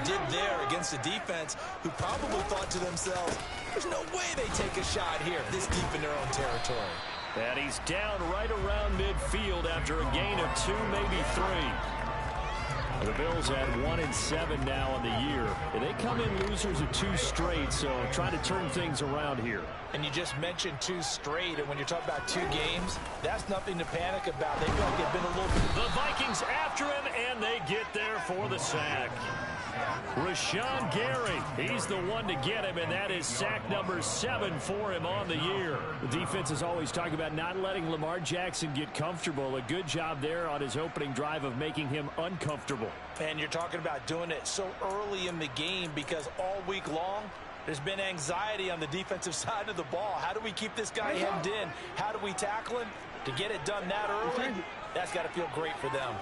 did there against a defense who probably thought to themselves, there's no way they take a shot here this deep in their own territory. And he's down right around midfield after a gain of 2, maybe 3. The Bills at 1-7 now on the year. And they come in losers of 2 straight, so trying to turn things around here. And you just mentioned 2 straight, and when you're talking about 2 games, that's nothing to panic about. They feel like they've been a little... The Vikings after him, and they get there for the sack. Rashawn Gary, he's the one to get him, and that is sack number 7 for him on the year. The defense is always talking about not letting Lamar Jackson get comfortable. A good job there on his opening drive of making him uncomfortable. And you're talking about doing it so early in the game because all week long, there's been anxiety on the defensive side of the ball. How do we keep this guy hemmed in? How do we tackle him? To get it done that early, that's got to feel great for them.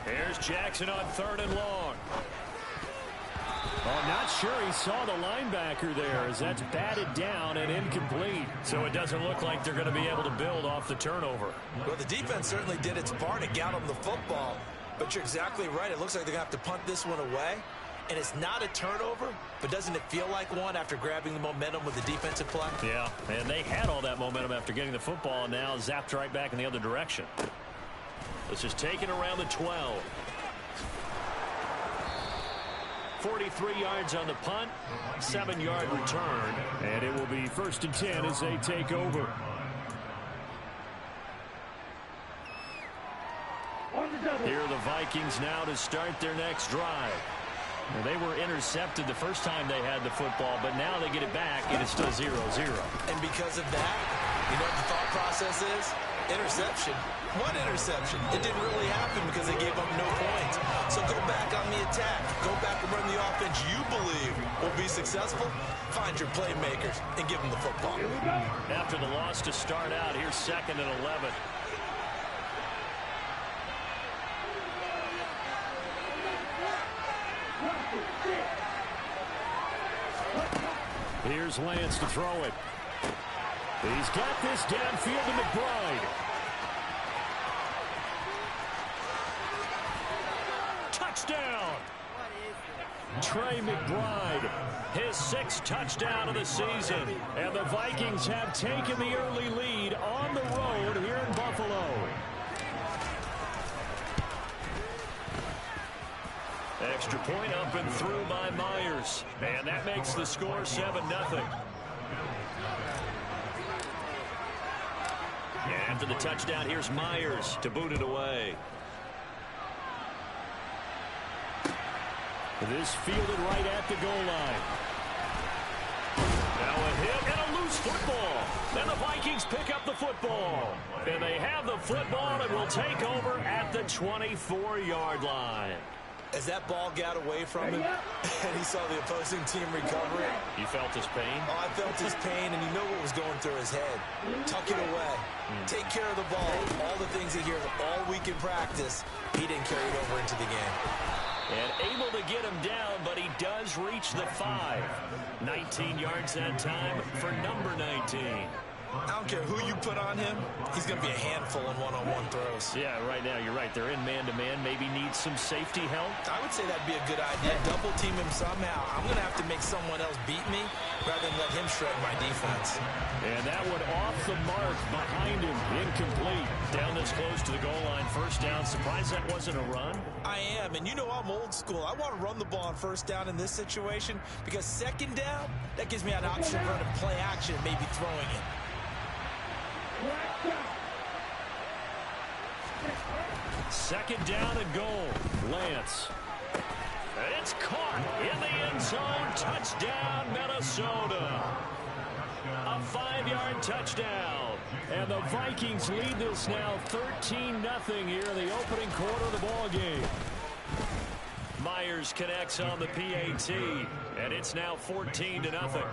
Here's Jackson on 3rd and long. Oh, not sure he saw the linebacker there as that's batted down and incomplete. So it doesn't look like they're going to be able to build off the turnover. Well, the defense certainly did its part to get them the football. But you're exactly right. It looks like they're going to have to punt this one away. And it's not a turnover, but doesn't it feel like one after grabbing the momentum with the defensive play? Yeah, and they had all that momentum after getting the football and now zapped right back in the other direction. This is taken around the 12. 43 yards on the punt, 7-yard return, and it will be 1st and 10 as they take over. Here are the Vikings now to start their next drive. Well, they were intercepted the first time they had the football, but now they get it back, and it's still 0-0. And because of that, you know what the thought process is? Interception. One interception. It didn't really happen because they gave up no points. So go back on the attack. Go back and run the offense you believe will be successful. Find your playmakers and give them the football. After the loss to start out, here's 2nd and 11. Here's Lance to throw it. He's got this downfield to McBride. Touchdown! Trey McBride, his 6th touchdown of the season. And the Vikings have taken the early lead on the road here in Buffalo. Extra point up and through by Myers. And that makes the score 7-0. And after the touchdown, here's Myers to boot it away. This fielded right at the goal line. Now a hit and a loose football. And the Vikings pick up the football. And they have the football and will take over at the 24-yard line. As that ball got away from him and he saw the opposing team recover it. You felt his pain? Oh, I felt his pain, and you know what was going through his head. Tuck it away. Take care of the ball. All the things he hears all week in practice, he didn't carry it over into the game. And able to get him down, but he does reach the 5. 19 yards that time for number 19. I don't care who you put on him. He's going to be a handful in one-on-one throws. Yeah, right now you're right. They're in man-to-man. Maybe needs some safety help. I would say that'd be a good idea. Double team him somehow. I'm going to have to make someone else beat me rather than let him shred my defense. And that one off the mark behind him. Incomplete. Down this close to the goal line. 1st down. Surprised that wasn't a run? I am. And you know I'm old school. I want to run the ball on 1st down in this situation because 2nd down, that gives me an option of running play action and maybe throwing it. 2nd down and goal. Lance. It's caught in the end zone. Touchdown, Minnesota. A 5-yard touchdown. And the Vikings lead this now 13-0 here in the opening quarter of the ball game. Myers connects on the PAT, and it's now 14-0.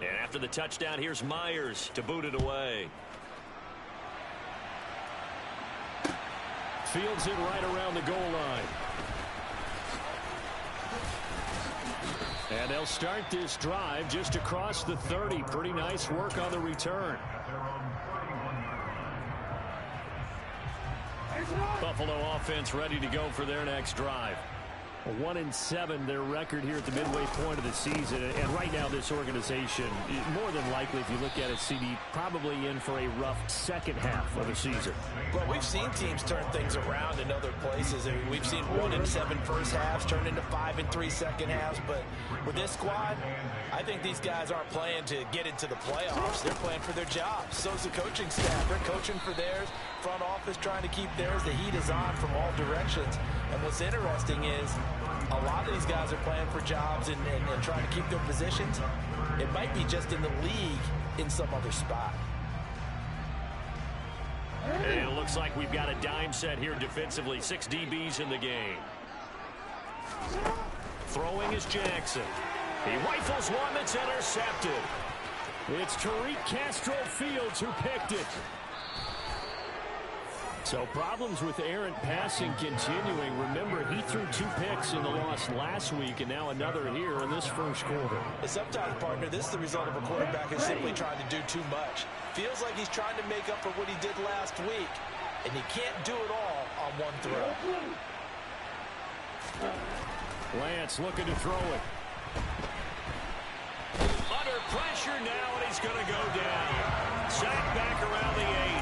And after the touchdown, here's Myers to boot it away. Fields it right around the goal line. And they'll start this drive just across the 30. Pretty nice work on the return. Buffalo offense ready to go for their next drive. 1-7 their record here at the midway point of the season. And right now this organization, more than likely, if you look at it, CD, probably in for a rough second half of the season. Well, we've seen teams turn things around in other places. I mean, we've seen 1-7 first halves turn into 5-3 second halves. But with this squad, I think these guys aren't playing to get into the playoffs. They're playing for their jobs. So's the coaching staff. They're coaching for theirs. Front office trying to keep theirs. The heat is on from all directions. And what's interesting is a lot of these guys are playing for jobs and trying to keep their positions. It might be just in the league in some other spot. And it looks like we've got a dime set here defensively. 6 DBs in the game. Throwing is Jackson. He rifles one that's intercepted. It's Tariq Castro-Fields who picked it. So problems with errant passing continuing. Remember, he threw 2 picks in the loss last week, and now another here in this first quarter. Sometimes, partner, this is the result of a quarterback who's simply trying to do too much. Feels like he's trying to make up for what he did last week, and he can't do it all on one throw. Lance looking to throw it. Under pressure now, and he's going to go down. Sacked back around the 8.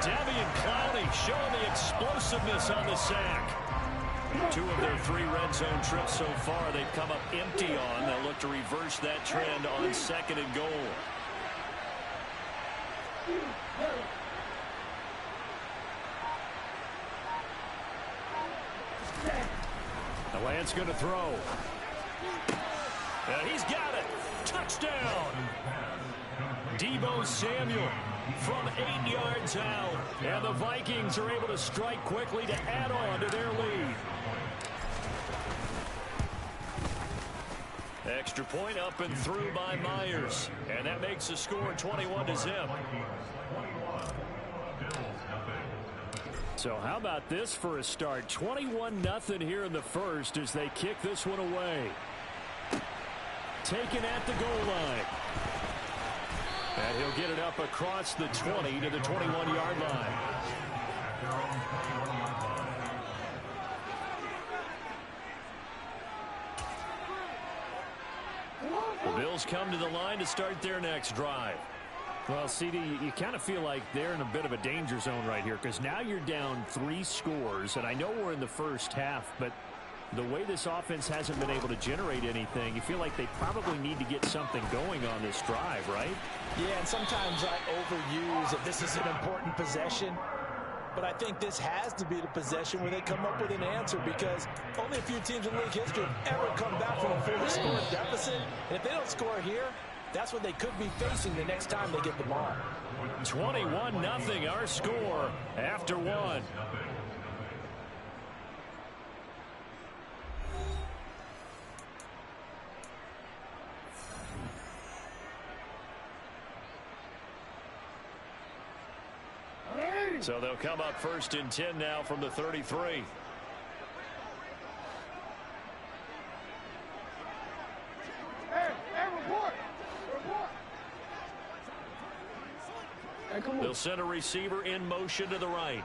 Jadeveon Clowney showing the explosiveness on the sack. 2 of their 3 red zone trips so far they've come up empty on. They'll look to reverse that trend on 2nd and goal. The Lance going to throw. And he's got it. Touchdown. Deebo Samuel from 8 yards out. And the Vikings are able to strike quickly to add on to their lead. Extra point up and through by Myers. And that makes the score 21-0. So how about this for a start? 21-0 here in the first as they kick this one away. Taken at the goal line. And he'll get it up across the 20 to the 21-yard line. The Bills come to the line to start their next drive. Well, CD, you kind of feel like they're in a bit of a danger zone right here because now you're down 3 scores, and I know we're in the first half, but the way this offense hasn't been able to generate anything, you feel like they probably need to get something going on this drive, right? Yeah, and sometimes I overuse if this is an important possession. But I think this has to be the possession where they come up with an answer because only a few teams in league history have ever come back from a fully scored deficit. And if they don't score here, that's what they could be facing the next time they get the ball. 21-0 our score after 1. So they'll come up 1st and 10 now from the 33. They'll send a receiver in motion to the right.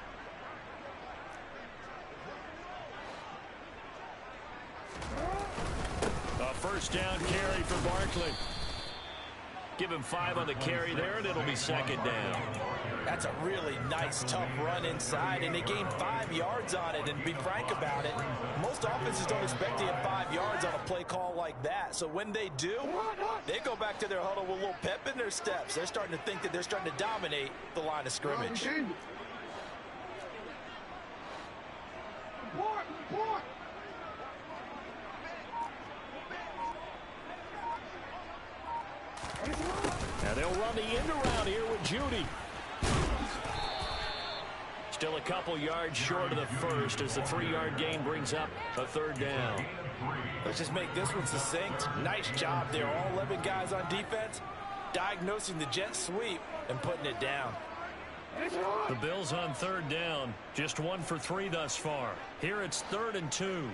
A first down carry for Barkley. Give him 5 on the carry there, and it'll be 2nd down. That's a really nice, tough run inside, and they gained 5 yards on it. And be frank about it, most offenses don't expect to get 5 yards on a play call like that. So when they do, they go back to their huddle with a little pep in their steps. They're starting to think that they're starting to dominate the line of scrimmage. Now they'll run the end around here with Judy. Still a couple yards short of the first as the 3-yard gain brings up a 3rd down. Let's just make this one succinct. Nice job there. All 11 guys on defense diagnosing the jet sweep and putting it down. The Bills on 3rd down. Just 1 for 3 thus far. Here it's 3rd and 2.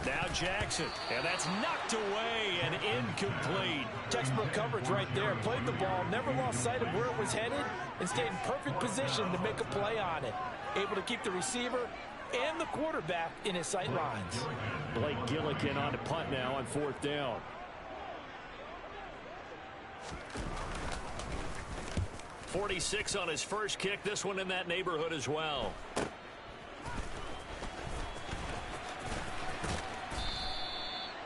Now Jackson, and that's knocked away and incomplete. Textbook coverage right there. Played the ball, never lost sight of where it was headed, and stayed in perfect position to make a play on it. Able to keep the receiver and the quarterback in his sight lines. Blake Gillikin on the punt now on 4th down. .46 on his first kick. This one in that neighborhood as well.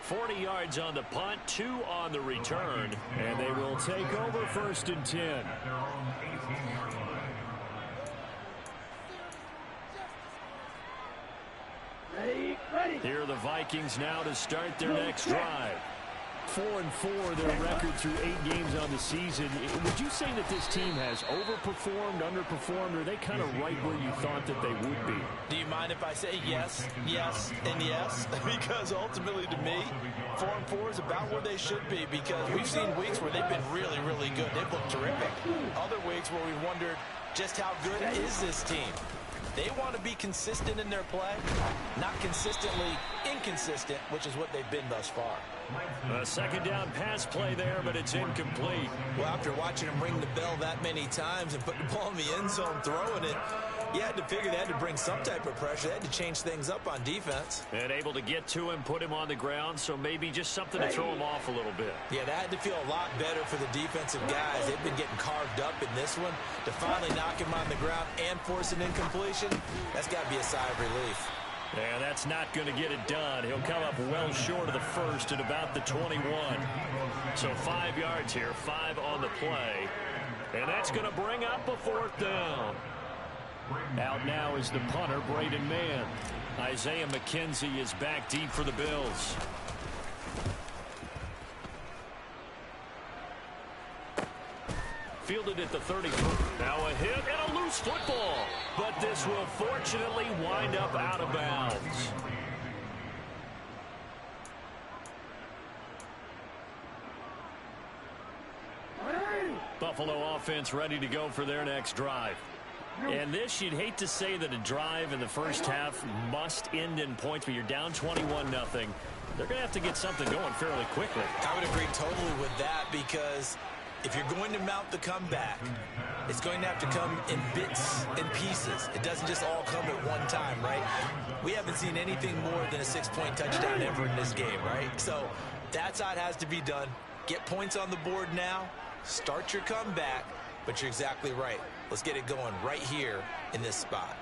.40 yards on the punt, 2 on the return, and they will take over 1st and 10. Here are the Vikings now to start their next drive. 4-4 their record through 8 games on the season. Would you say that this team has overperformed, underperformed, or are they kind of right where you thought that they would be? Do you mind if I say yes, yes, and yes? Because ultimately to me, 4-4 is about where they should be, because we've seen weeks where they've been really, really good. They've looked terrific. Other weeks where we wondered just how good is this team. They want to be consistent in their play, not consistently inconsistent, which is what they've been thus far. A 2nd down pass play there, but it's incomplete. Well, after watching him ring the bell that many times and put the ball in the end zone throwing it, you had to figure they had to bring some type of pressure. They had to change things up on defense. And able to get to him, put him on the ground, so maybe just something to throw him off a little bit. Yeah, that had to feel a lot better for the defensive guys. They've been getting carved up in this one. To finally knock him on the ground and force an incompletion, that's got to be a sigh of relief. Yeah, that's not going to get it done. He'll come up well short of the first at about the 21. So 5 yards here, 5 on the play. And that's going to bring up a 4th down. Out now is the punter, Braden Mann. Isaiah McKenzie is back deep for the Bills. Fielded at the 30. Now a hit and a loose football. But this will fortunately wind up out of bounds. Buffalo offense ready to go for their next drive. And this, you'd hate to say that a drive in the first half must end in points, but you're down 21-0. They're going to have to get something going fairly quickly. I would agree totally with that, because if you're going to mount the comeback, it's going to have to come in bits and pieces. It doesn't just all come at one time, right? We haven't seen anything more than a 6-point touchdown ever in this game, right? So that's how it has to be done. Get points on the board now. Start your comeback. But you're exactly right. Let's get it going right here in this spot.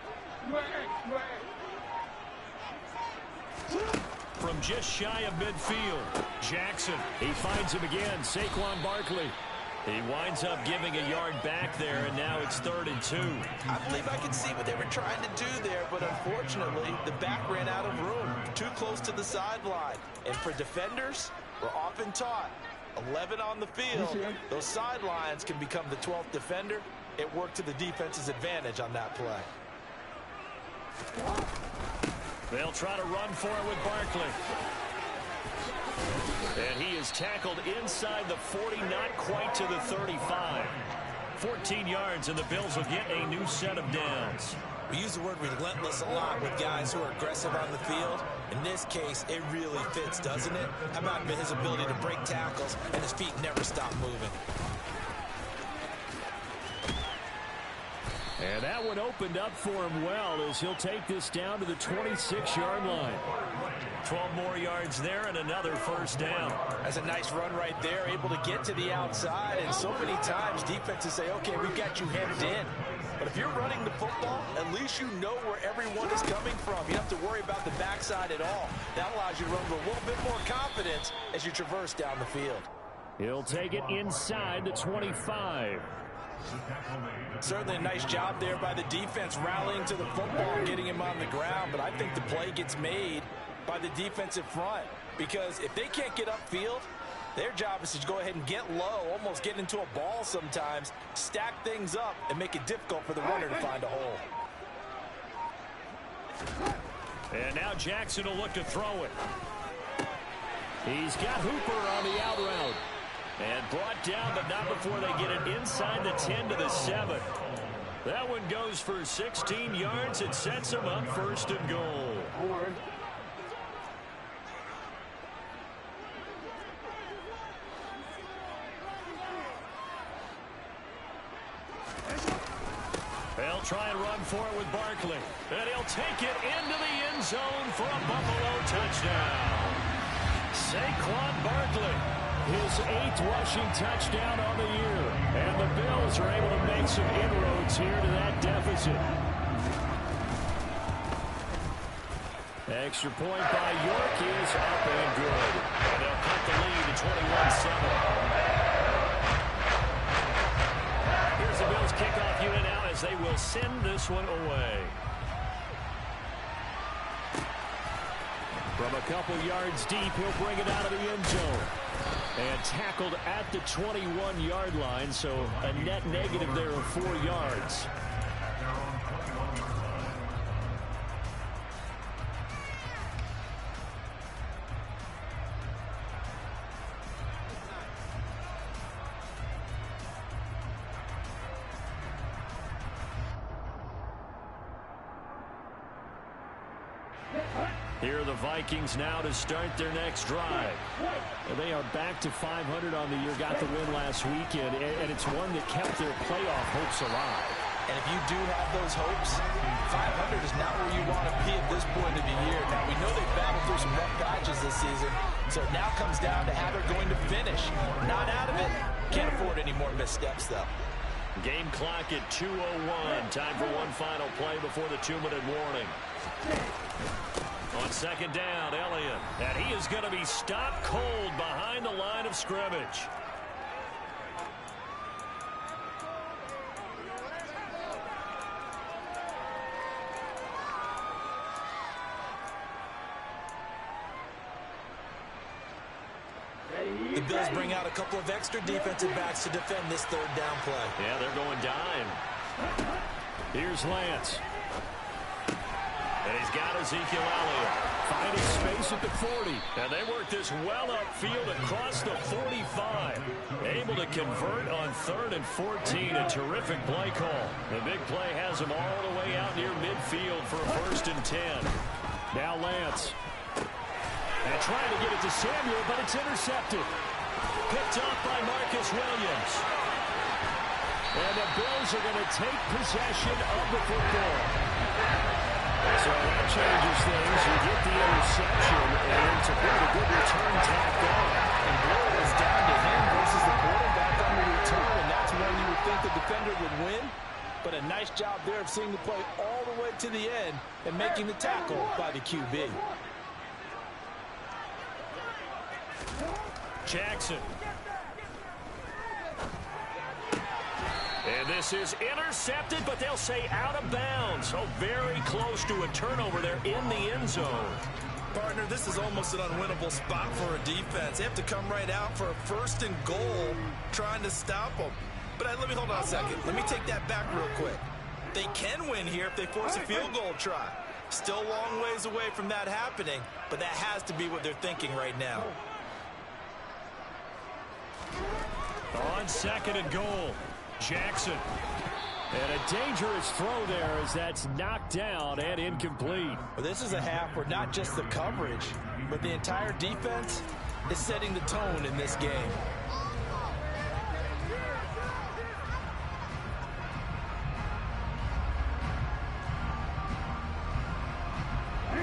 From just shy of midfield, Jackson. He finds him again, Saquon Barkley. He winds up giving a yard back there, and now it's 3rd and 2. I believe I can see what they were trying to do there, but unfortunately, the back ran out of room. Too close to the sideline. And for defenders, we're often taught, 11 on the field, those sidelines can become the 12th defender. It worked to the defense's advantage on that play. They'll try to run for it with Barkley. And he is tackled inside the 40, not quite to the 35. 14 yards, and the Bills will get a new set of downs. We use the word relentless a lot with guys who are aggressive on the field. In this case, it really fits, doesn't it? How about his ability to break tackles and his feet never stop moving? And that one opened up for him well, as he'll take this down to the 26-yard line. 12 more yards there and another 1st down. That's a nice run right there, able to get to the outside. And so many times defenses say, okay, we've got you hemmed in. But if you're running the football, at least you know where everyone is coming from. You don't have to worry about the backside at all. That allows you to run with a little bit more confidence as you traverse down the field. He'll take it inside the 25. Certainly a nice job there by the defense, rallying to the football and getting him on the ground. But I think the play gets made by the defensive front, because if they can't get upfield, their job is to go ahead and get low, almost get into a ball sometimes, stack things up, and make it difficult for the runner to find a hole. And now Jackson will look to throw it. He's got Hooper on the out route. And brought down, but not before they get it inside the 10 to the 7. That one goes for 16 yards. It sets him up 1st and goal. They'll try and run for it with Barkley. And he'll take it into the end zone for a Buffalo touchdown. Saquon Barkley, his 8th rushing touchdown on the year. And the Bills are able to make some inroads here to that deficit. Extra point by York is up and good. And they'll cut the lead to 21-7. Here's the Bills kickoff unit now as they will send this one away. From a couple yards deep, he'll bring it out of the end zone. And tackled at the 21-yard line, so a net negative there of 4 yards. Here are the Vikings now to start their next drive. They are back to 500 on the year, got the win last weekend, and it's one that kept their playoff hopes alive. And if you do have those hopes, 500 is not where you want to be at this point of the year. Now, we know they've battled through some rough patches this season, so it now comes down to how they're going to finish. Not out of it. Can't afford any more missteps, though. Game clock at 2:01. Time for one final play before the 2-minute warning. On second down, Elliott. And he is going to be stopped cold behind the line of scrimmage. The Bills bring out a couple of extra defensive backs to defend this third down play. Yeah, they're going dime. Here's Lance. And he's got Ezekiel Elliott. Finding space at the 40. And they work this well upfield across the 45. Able to convert on 3rd and 14. A terrific play call. The big play has him all the way out near midfield for a 1st and 10. Now Lance. And trying to get it to Samuel, but it's intercepted. Picked off by Marcus Williams. And the Bills are going to take possession of the football. So that changes things. You get the interception, and it's a bit of a good return tacked on. And boy, it was down to him versus the quarterback on the return, and that's when you would think the defender would win. But a nice job there of seeing the play all the way to the end and making the tackle by the QB. Jackson. And this is intercepted, but they'll say out of bounds. So very close to a turnover there in the end zone. Partner, this is almost an unwinnable spot for a defense. They have to come right out for a 1st and goal trying to stop them. But let me hold on a second. Let me take that back real quick. They can win here if they force a field goal try. Still a long ways away from that happening, but that has to be what they're thinking right now. On 2nd and goal, Jackson. And a dangerous throw there as that's knocked down and incomplete. Well, this is a half where not just the coverage, but the entire defense is setting the tone in this game.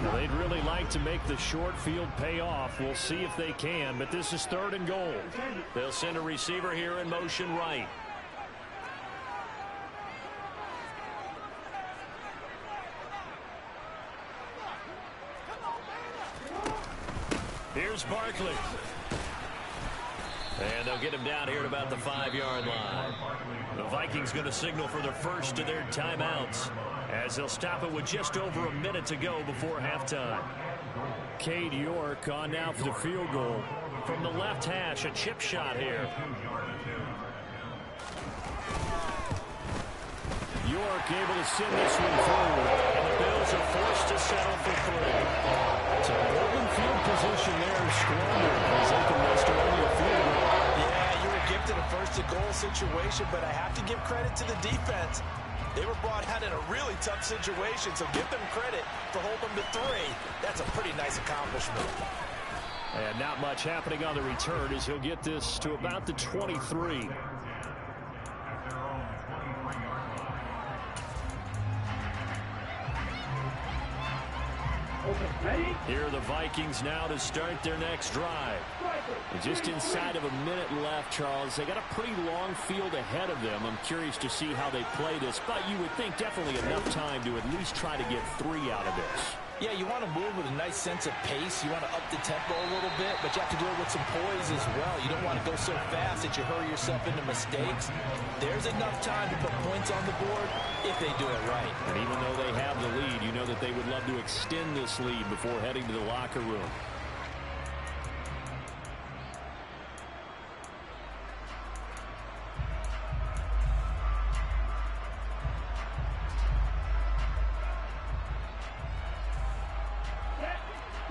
Well, they'd really like to make the short field pay off. We'll see if they can, but this is 3rd and goal. They'll send a receiver here in motion right. Here's Barkley. And they'll get him down here at about the 5-yard line. The Vikings going to signal for their first of their timeouts, as they'll stop it with just over a minute to go before halftime. Cade York on now for the field goal. From the left hash, a chip shot here. York able to send this one forward. And the Bills are forced to settle for 3. So holding field position there is stronger as they can restore only a field goal. Yeah, you were gifted a 1st and goal situation, but I have to give credit to the defense. They were brought out in a really tough situation, so give them credit for holding them to 3. That's a pretty nice accomplishment. And not much happening on the return as he'll get this to about the 23. Here are the Vikings now to start their next drive. And just inside of a minute left, Charles. They got a pretty long field ahead of them. I'm curious to see how they play this, but you would think definitely enough time to at least try to get 3 out of this. Yeah, you want to move with a nice sense of pace. You want to up the tempo a little bit, but you have to do it with some poise as well. You don't want to go so fast that you hurry yourself into mistakes. There's enough time to put points on the board if they do it right. And even though they have the lead, you know that they would love to extend this lead before heading to the locker room.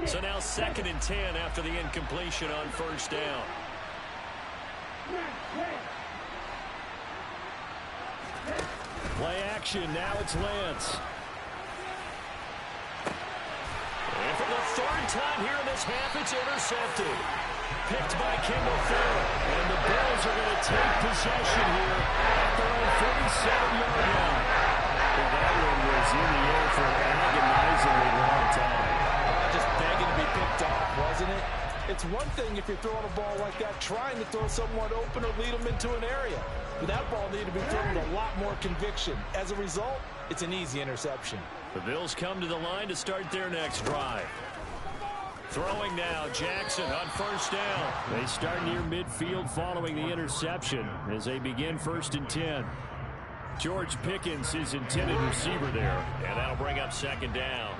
So now 2nd and 10 after the incompletion on first down. Play action. Now it's Lance. And for the 3rd time here in this half, it's intercepted. Picked by Kendall Fuller. And the Bills are going to take possession here at their own 47-yard line. Well, that one was in the air for an agonizingly long time. Just begging to be picked off, wasn't it? It's one thing if you're throwing a ball like that, trying to throw someone open or lead them into an area. But that ball needed to be thrown with a lot more conviction. As a result, it's an easy interception. The Bills come to the line to start their next drive. Throwing now, Jackson on first down. They start near midfield following the interception as they begin 1st and 10. George Pickens is intended receiver there, and that'll bring up 2nd down.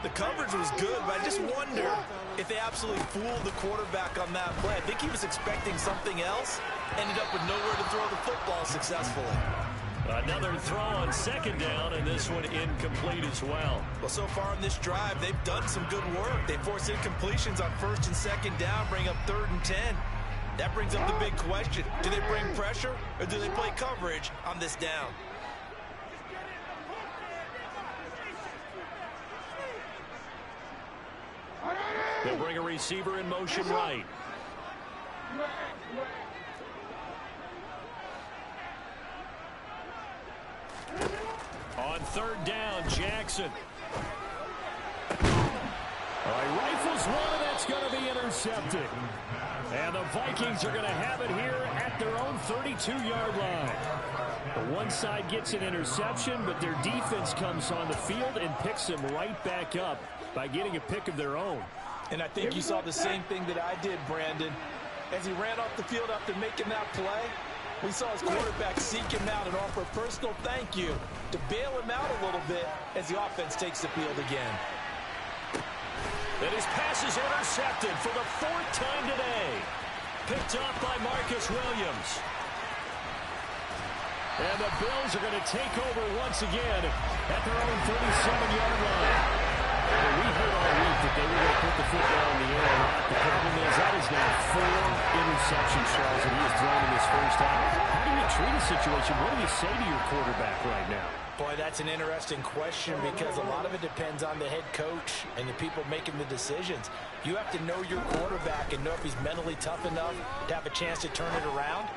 The coverage was good, but I just wonder if they absolutely fooled the quarterback on that play. I think he was expecting something else, ended up with nowhere to throw the football successfully. Another throw on 2nd down, and this one incomplete as well. Well, so far in this drive, they've done some good work. They forced incompletions on 1st and 2nd down, bring up 3rd and 10. That brings up the big question. Do they bring pressure, or do they play coverage on this down? They'll bring a receiver in motion right. On 3rd down, Jackson. All right, rifles one, and that's going to be intercepted. And the Vikings are going to have it here at their own 32-yard line. The one side gets an interception, but their defense comes on the field and picks them right back up by getting a pick of their own. And I think you saw the same thing that I did, Brandon. As he ran off the field after making that play, we saw his quarterback seek him out and offer a personal thank you to bail him out a little bit as the offense takes the field again. And his pass is intercepted for the 4th time today. Picked up by Marcus Williams. And the Bills are going to take over once again at their own 37-yard line. Well, we heard all week that they were going to put the football in the air. The problem is that is now 4 interceptions, Charles, that he has thrown in this first half. How do you treat a situation? What do you say to your quarterback right now? Boy, that's an interesting question because a lot of it depends on the head coach and the people making the decisions. You have to know your quarterback and know if he's mentally tough enough to have a chance to turn it around.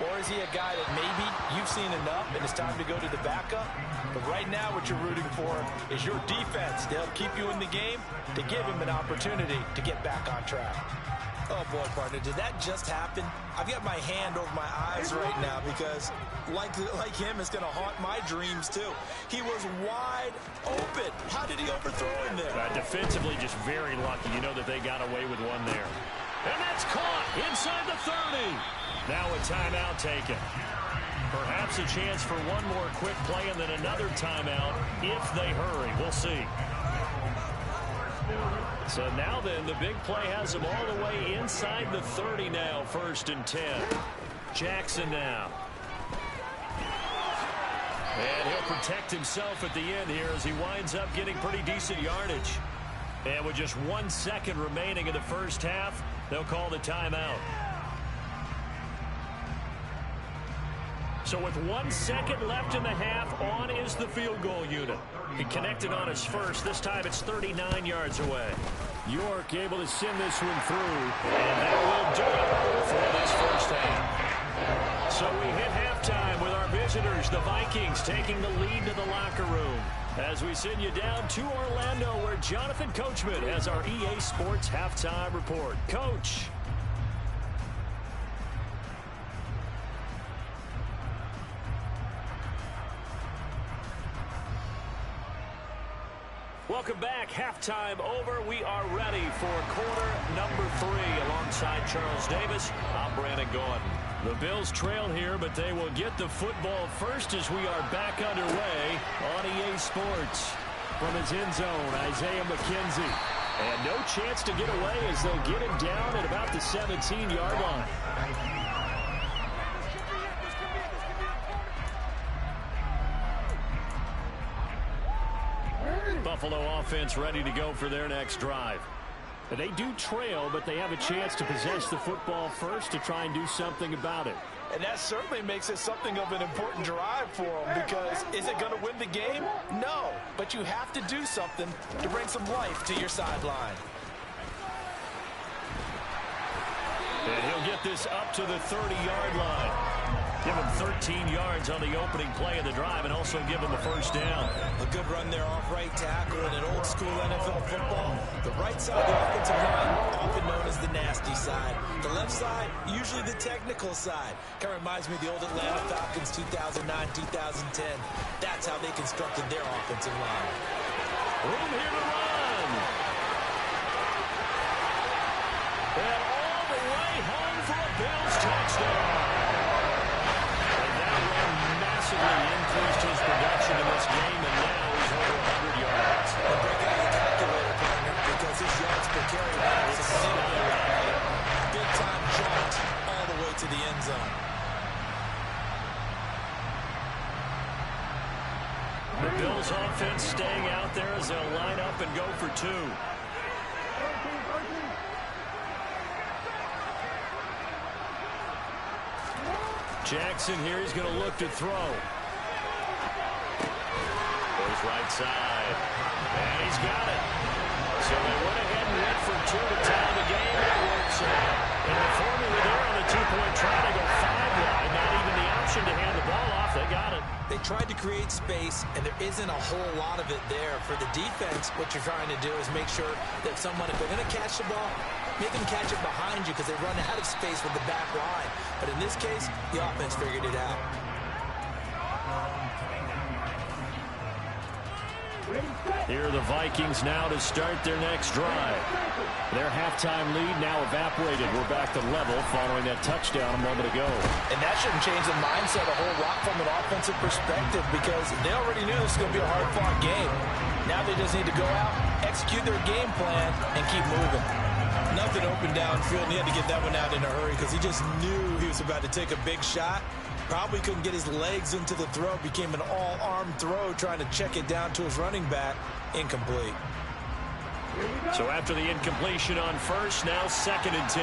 Or is he a guy that maybe you've seen enough and it's time to go to the backup? But right now what you're rooting for is your defense. They'll keep you in the game to give him an opportunity to get back on track. Oh, boy, partner, did that just happen? I've got my hand over my eyes right now because, like him, it's going to haunt my dreams, too. He was wide open. How did he overthrow him there? Defensively, just very lucky. You know that they got away with one there. And that's caught inside the 30. Now a timeout taken. Perhaps a chance for one more quick play and then another timeout if they hurry. We'll see. So now then, the big play has them all the way inside the 30 now, 1st and 10. Jackson now. And he'll protect himself at the end here as he winds up getting pretty decent yardage. And with just 1 second remaining in the first half, they'll call the timeout. So with 1 second left in the half, on is the field goal unit. He connected on his first. This time it's 39 yards away. York able to send this one through. And that will do it for this first half. So we hit halftime with our visitors, the Vikings, taking the lead to the locker room. As we send you down to Orlando, where Jonathan Coachman has our EA Sports Halftime Report. Coach. Welcome back. Halftime over. We are ready for quarter number 3. Alongside Charles Davis, I'm Brandon Gaudin. The Bills trail here, but they will get the football first as we are back underway on EA Sports. From his end zone, Isaiah McKenzie. And no chance to get away as they'll get him down at about the 17-yard line. Buffalo offense ready to go for their next drive. They do trail, but they have a chance to possess the football first to try and do something about it. And that certainly makes it something of an important drive for them, because is it going to win the game? No, but you have to do something to bring some life to your sideline. And he'll get this up to the 30-yard line. Give him 13 yards on the opening play of the drive and also give him the first down. A good run there off right tackle in an old-school NFL football. The right side of the offensive line, often known as the nasty side. The left side, usually the technical side. Kind of reminds me of the old Atlanta Falcons 2009-2010. That's how they constructed their offensive line. Room here to run. And all the way home for a Bills touchdown. Increased his production in this game, and now he's over 100 yards. And break out the calculator, partner, because his yards per carry now is significantly higher. Big-time jaunt all the way to the end zone. The Bills' offense staying out there as they'll line up and go for 2. Jackson here, he's going to look to throw. Goes right side. And he's got it. So they went ahead and went for 2 to tie the game. It works out. And the formula there on the 2-point try to go 5 wide. Not even the option to hand the ball off. They got it. They tried to create space, and there isn't a whole lot of it there. For the defense, what you're trying to do is make sure that someone, if they're going to catch the ball, make them catch it behind you because they run out of space with the back line. But in this case, the offense figured it out. Here are the Vikings now to start their next drive. Their halftime lead now evaporated. We're back to level following that touchdown a moment ago. And that shouldn't change the mindset a whole lot from an offensive perspective, because they already knew this was going to be a hard-fought game. Now they just need to go out, execute their game plan, and keep moving. Nothing open downfield, and he had to get that one out in a hurry because he just knew he was about to take a big shot. Probably couldn't get his legs into the throw. Became an all-arm throw trying to check it down to his running back. Incomplete. So after the incompletion on first, now 2nd and 10.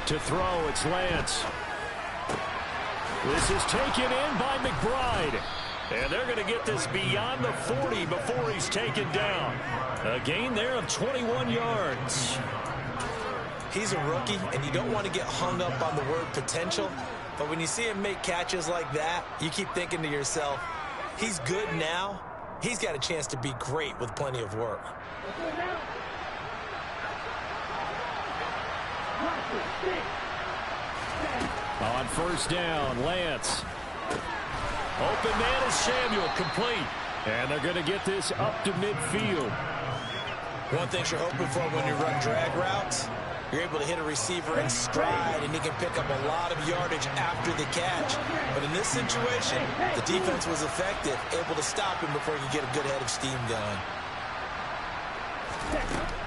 To throw, it's Lance. This is taken in by McBride. And they're going to get this beyond the 40 before he's taken down. A gain there of 21 yards. He's a rookie, and you don't want to get hung up on the word potential. But when you see him make catches like that, you keep thinking to yourself, he's good now. He's got a chance to be great with plenty of work. On first down, Lance. Open man is Samuel, complete. And they're going to get this up to midfield. One thing you're hoping for when you run drag routes, you're able to hit a receiver in stride, and he can pick up a lot of yardage after the catch. But in this situation, the defense was effective, able to stop him before he could get a good head of steam going.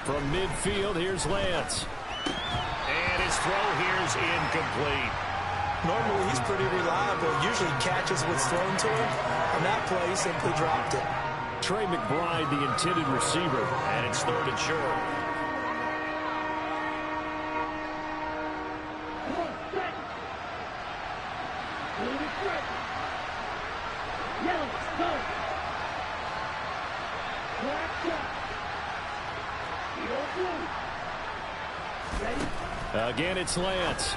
From midfield, here's Lance. And his throw here is incomplete. Normally, he's pretty reliable. Usually catches what's thrown to him. On that play, he simply dropped it. Trey McBride, the intended receiver, and it's 3rd and short. Again, it's Lance.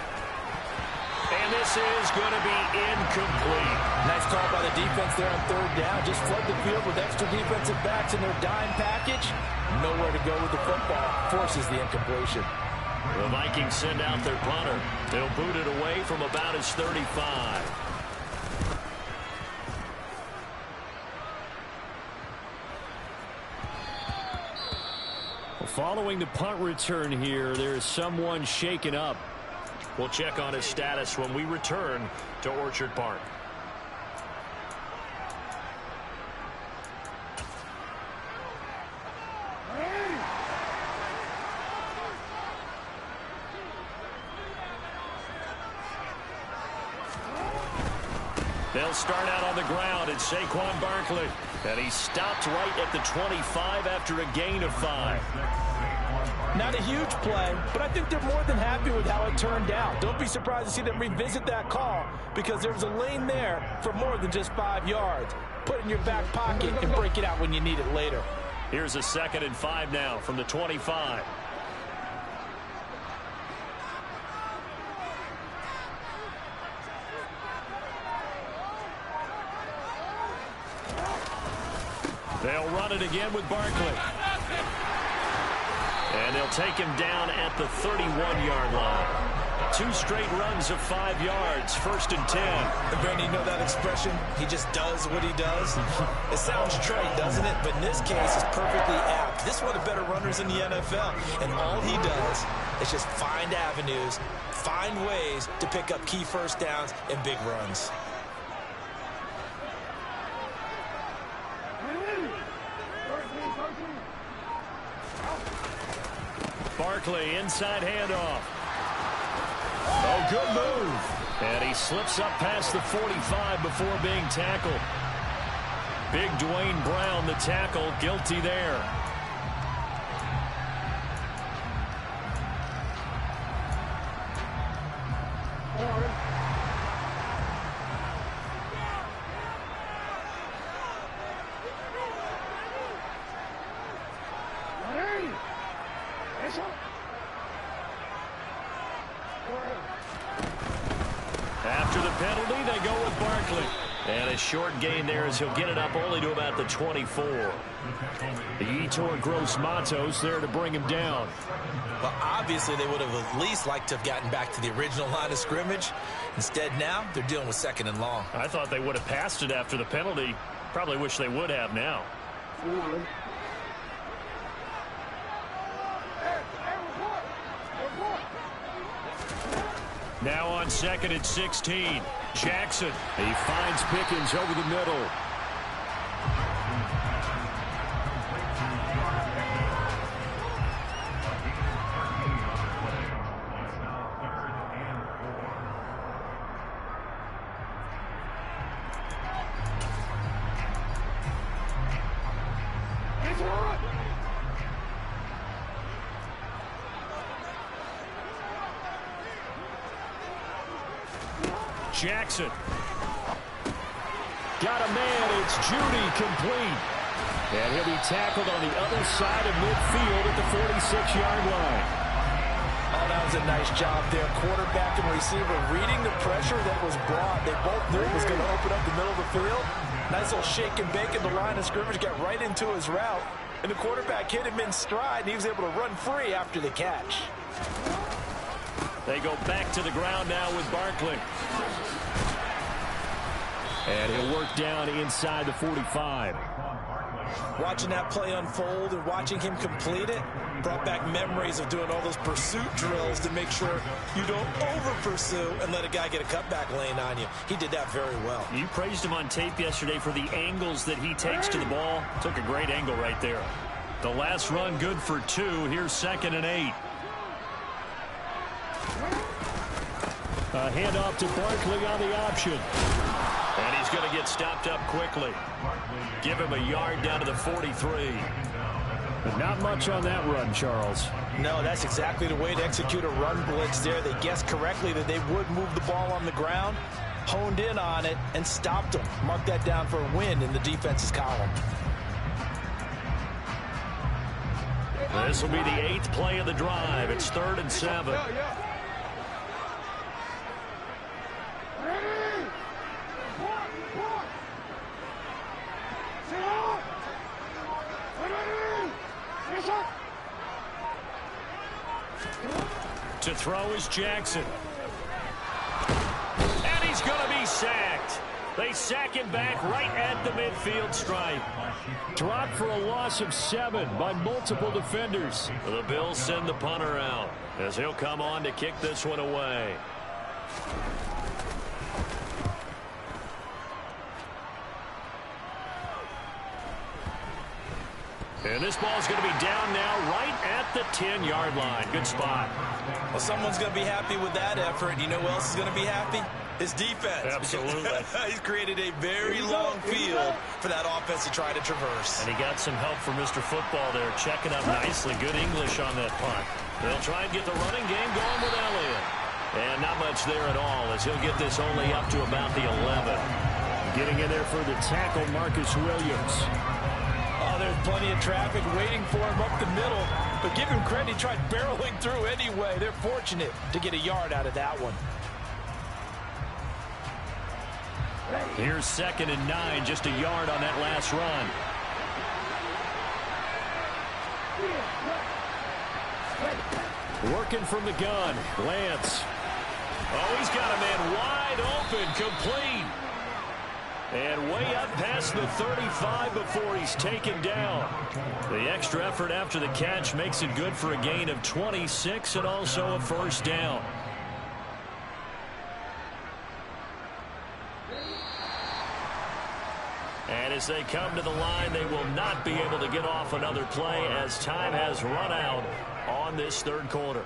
And And this is going to be incomplete. Nice call by the defense there on third down. Just flood the field with extra defensive backs in their dime package. Nowhere to go with the football. Forces the incompletion. The Vikings send out their punter. They'll boot it away from about his 35. Following the punt return here, there is someone shaken up. We'll check on his status when we return to Orchard Park. They'll start out on the ground. It's Saquon Barkley. And he stopped right at the 25 after a gain of 5. Not a huge play, but I think they're more than happy with how it turned out. Don't be surprised to see them revisit that call because there was a lane there for more than just 5 yards. Put it in your back pocket and break it out when you need it later. Here's a 2nd and 5 now from the 25. They'll run it again with Barkley. And they'll take him down at the 31-yard line. 2 straight runs of 5 yards, 1st and 10. And Brandon, you know that expression? He just does what he does. It sounds trite, doesn't it? But in this case, it's perfectly apt. This is one of the better runners in the NFL. And all he does is just find avenues, find ways to pick up key first downs and big runs. Barkley, inside handoff. Oh, good move. And he slips up past the 45 before being tackled. Big Dwayne Brown, the tackle, guilty there. After the penalty, they go with Barkley. And a short gain there as he'll get it up only to about the 24. The Yetur Gross-Matos there to bring him down. Well, obviously, they would have at least liked to have gotten back to the original line of scrimmage. Instead, now, they're dealing with 2nd and long. I thought they would have passed it after the penalty. Probably wish they would have now. Now on 2nd and 16. Jackson. He finds Pickens over the middle. Jackson. Got a man. It's Judy complete. And he'll be tackled on the other side of midfield at the 46-yard line. Oh, that was a nice job there. Quarterback and receiver reading the pressure that was brought. They both knew it was going to open up the middle of the field. Nice little shake and bake in the line of scrimmage. Got right into his route. And the quarterback hit him in stride. And he was able to run free after the catch. They go back to the ground now with Barkley. And he'll work down inside the 45. Watching that play unfold and watching him complete it brought back memories of doing all those pursuit drills to make sure you don't over-pursue and let a guy get a cutback lane on you. He did that very well. You praised him on tape yesterday for the angles that he takes to the ball. Took a great angle right there. The last run good for 2. Here's 2nd and 8. A handoff to Barkley on the option. And he's going to get stopped up quickly. Give him a yard down to the 43. But not much on that run, Charles. No, that's exactly the way to execute a run blitz there. They guessed correctly that they would move the ball on the ground, honed in on it, and stopped them. Mark that down for a win in the defense's column. This will be the 8th play of the drive. It's 3rd and 7. To throw is Jackson. And he's going to be sacked. They sack him back right at the midfield stripe. Dropped for a loss of 7 by multiple defenders. The Bills send the punter out as he'll come on to kick this one away. And this ball's going to be down now right at the 10-yard line. Good spot. Well, someone's going to be happy with that effort. You know who else is going to be happy? His defense. Absolutely. He's created a very long field for that offense to try to traverse. And he got some help from Mr. Football there, checking up nicely. Good English on that punt. They'll try and get the running game going with Elliott. And not much there at all as he'll get this only up to about the 11. Getting in there for the tackle, Marcus Williams. Oh, there's plenty of traffic waiting for him up the middle. But give him credit, he tried barreling through anyway. They're fortunate to get a yard out of that one. Here's 2nd and 9, just a yard on that last run. Working from the gun, Lance. Oh, he's got a man wide open, complete. And way up past the 35 before he's taken down. The extra effort after the catch makes it good for a gain of 26 and also a first down. And as they come to the line, they will not be able to get off another play as time has run out on this third quarter.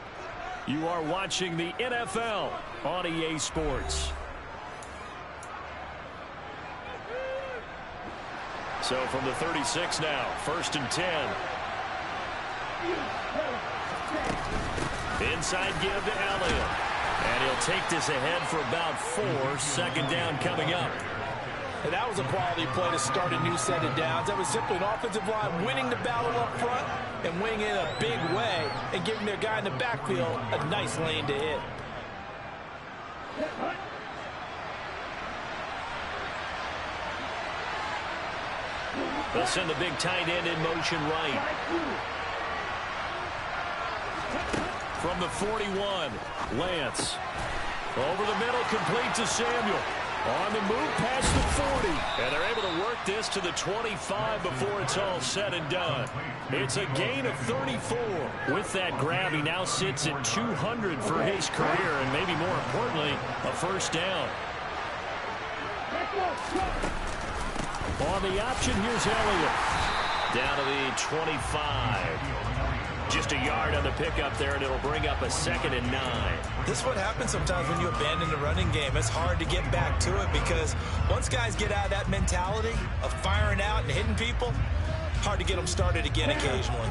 You are watching the NFL on EA Sports. So from the 36 now, 1st and 10. Inside give to Elliott. And he'll take this ahead for about 4. 2nd down coming up. And that was a quality play to start a new set of downs. That was simply an offensive line winning the battle up front and winning in a big way and giving their guy in the backfield a nice lane to hit. They'll send the big tight end in motion right. From the 41, Lance. Over the middle, complete to Samuel. On the move past the 40. And they're able to work this to the 25 before it's all said and done. It's a gain of 34. With that grab, he now sits at 200 for his career, and maybe more importantly, a first down. On the option, here's Elliott. Down to the 25. Just a yard on the pickup there, and it'll bring up a 2nd and 9. This is what happens sometimes when you abandon the running game. It's hard to get back to it because once guys get out of that mentality of firing out and hitting people, hard to get them started again occasionally.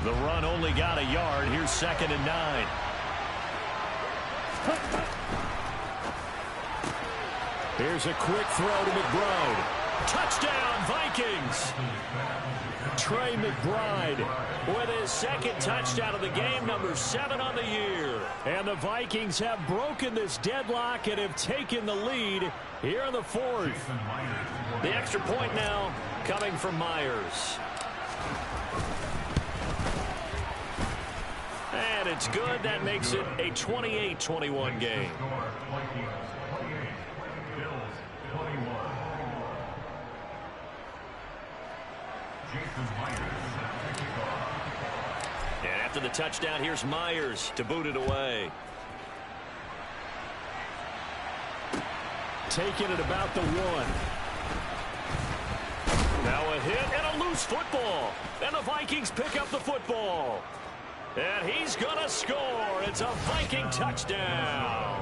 The run only got a yard. Here's 2nd and 9. Here's a quick throw to McBride. Touchdown, Vikings! Trey McBride with his 2nd touchdown of the game, number 7 on the year. And the Vikings have broken this deadlock and have taken the lead here in the 4th. The extra point now coming from Myers. And it's good. That makes it a 28-21 game. And after the touchdown, here's Myers to boot it away. Taking it about the 1. Now a hit and a loose football. And the Vikings pick up the football. And he's going to score. It's a Viking touchdown.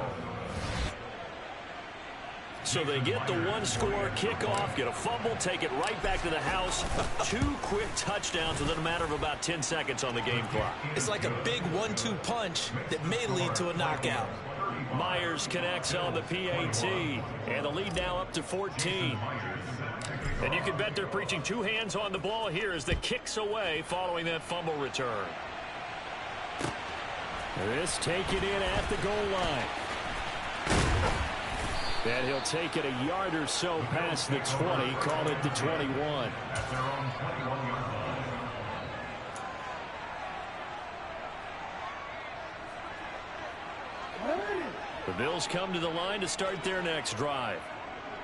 So they get the 1-score kickoff, get a fumble, take it right back to the house. 2 quick touchdowns within a matter of about 10 seconds on the game clock. It's like a big 1-2 punch that may lead to a knockout. Myers connects on the PAT, and the lead now up to 14. And you can bet they're preaching 2 hands on the ball here as the kick's away following that fumble return. This taken in at the goal line. And he'll take it a yard or so past the 20, call it the 21. Bills come to the line to start their next drive.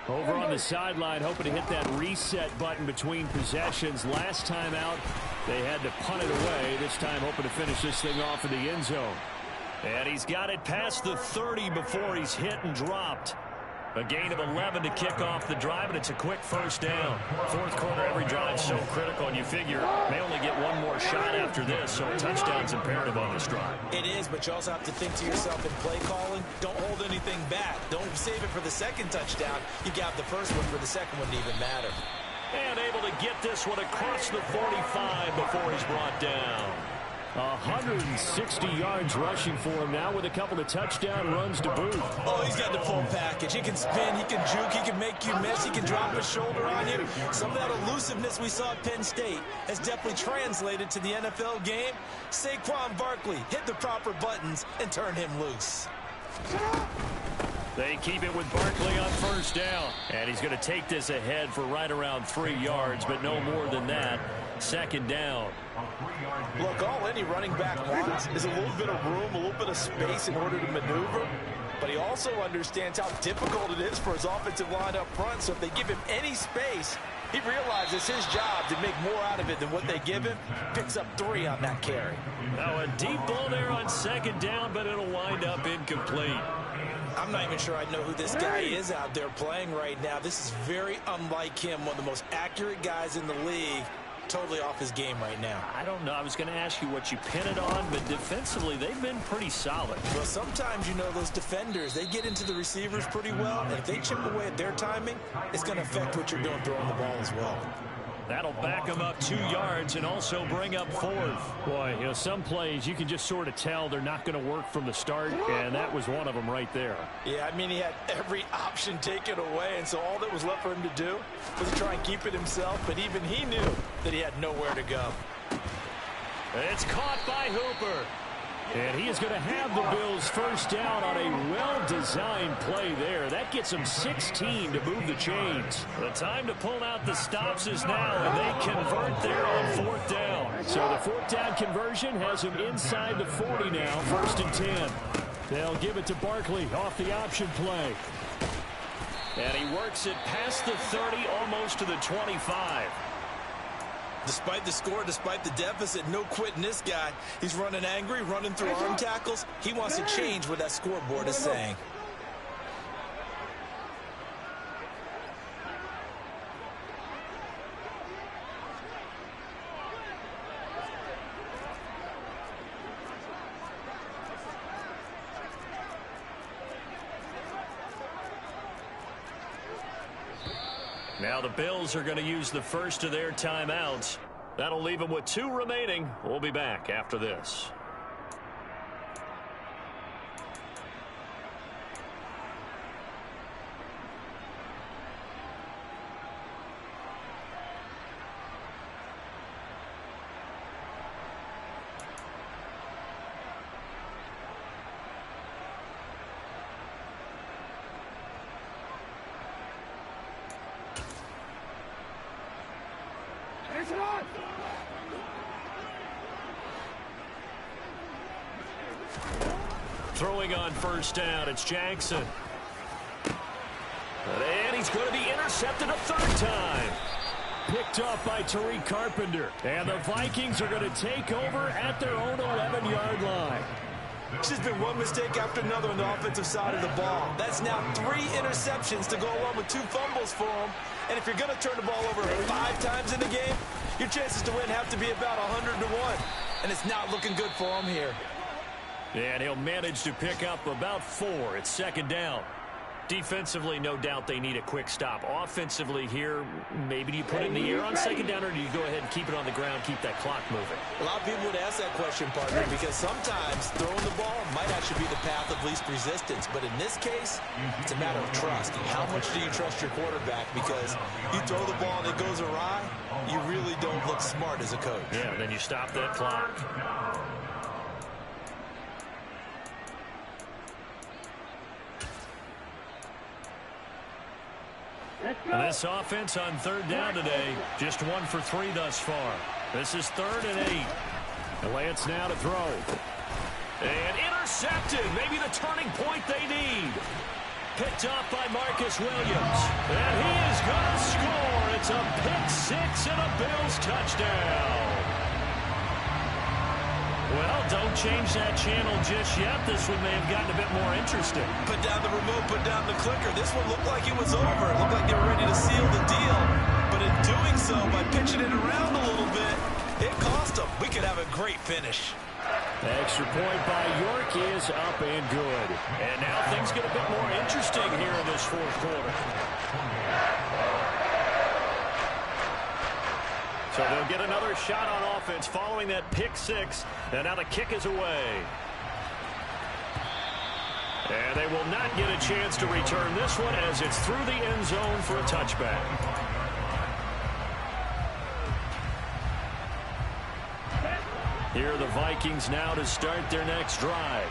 Over on the sideline, hoping to hit that reset button between possessions. Last time out, they had to punt it away. This time, hoping to finish this thing off in the end zone. And he's got it past the 30 before he's hit and dropped. A gain of 11 to kick off the drive, and it's a quick first down. Fourth quarter, every drive so critical, and you figure they only get one more shot after this, so a touchdown's imperative on this drive. It is, but you also have to think to yourself in play calling, don't hold anything back. Don't save it for the second touchdown. You got the first one for the second one to even matter. And able to get this one across the 45 before he's brought down. 160 yards rushing for him now with a couple of touchdown runs to boot. Oh, he's got the full package. He can spin, he can juke, he can make you miss, he can drop his shoulder on you. Some of that elusiveness we saw at Penn State has definitely translated to the NFL game. Saquon Barkley hit the proper buttons and turn him loose. They keep it with Barkley on first down. And he's going to take this ahead for right around 3 yards, but no more than that. Second down. Look, all any running back wants is a little bit of room, a little bit of space in order to maneuver. But he also understands how difficult it is for his offensive line up front. So if they give him any space, he realizes his job to make more out of it than what they give him. Picks up 3 on that carry. Now a deep ball there on second down, but it'll wind up incomplete. I'm not even sure I know who this guy is out there playing right now. This is very unlike him, one of the most accurate guys in the league. Totally off his game right now. I don't know. I was going to ask you what you pin it on, but defensively, they've been pretty solid. Well, sometimes, you know, those defenders, they get into the receivers pretty well, and if they chip away at their timing, it's going to affect what you're doing throwing the ball as well. That'll back him up 2 yards and also bring up fourth. Boy, you know, some plays you can just sort of tell they're not going to work from the start, and that was one of them right there. Yeah, I mean, he had every option taken away, and so all that was left for him to do was to try and keep it himself, but even he knew that he had nowhere to go. It's caught by Hooper. And he is going to have the Bills first down on a well-designed play there. That gets them 16 to move the chains. The time to pull out the stops is now, and they convert there on fourth down. So the fourth down conversion has him inside the 40 now, first and 10. They'll give it to Barkley off the option play. And he works it past the 30, almost to the 25. Despite the score, despite the deficit, no quitting this guy. He's running angry, running through arm tackles. He wants to change what that scoreboard is saying. Now the Bills are going to use the first of their timeouts. That'll leave them with 2 remaining. We'll be back after this. Throwing on first down, it's Jackson. And he's going to be intercepted a third time. Picked off by Tariq Carpenter. And the Vikings are going to take over at their own 11-yard line. It's just been one mistake after another on the offensive side of the ball. That's now 3 interceptions to go along with 2 fumbles for him. And if you're going to turn the ball over 5 times in the game, your chances to win have to be about 100 to 1. And it's not looking good for him here. And he'll manage to pick up about 4. It's second down. Defensively, no doubt they need a quick stop. Offensively here, maybe do you put it in the air on second down, or do you go ahead and keep it on the ground, keep that clock moving? A lot of people would ask that question, partner, because sometimes throwing the ball might actually be the path of least resistance. But in this case, it's a matter of trust. How much do you trust your quarterback? Because you throw the ball and it goes awry, you really don't look smart as a coach. Yeah, then you stop that clock. And this offense on third down today, just 1 for 3 thus far. This is 3rd and 8. And Lance now to throw. And intercepted. Maybe the turning point they need. Picked off by Marcus Williams. And he is going to score. It's a pick-6 and a Bills touchdown. Well, don't change that channel just yet. This one may have gotten a bit more interesting. Put down the remote, put down the clicker. This one looked like it was over. It looked like they were ready to seal the deal. But in doing so, by pitching it around a little bit, it cost them. We could have a great finish. The extra point by York is up and good. And now things get a bit more interesting here in this fourth quarter. So they'll get another shot on offense following that pick-6. And now the kick is away. And they will not get a chance to return this one as it's through the end zone for a touchback. Here are the Vikings now to start their next drive.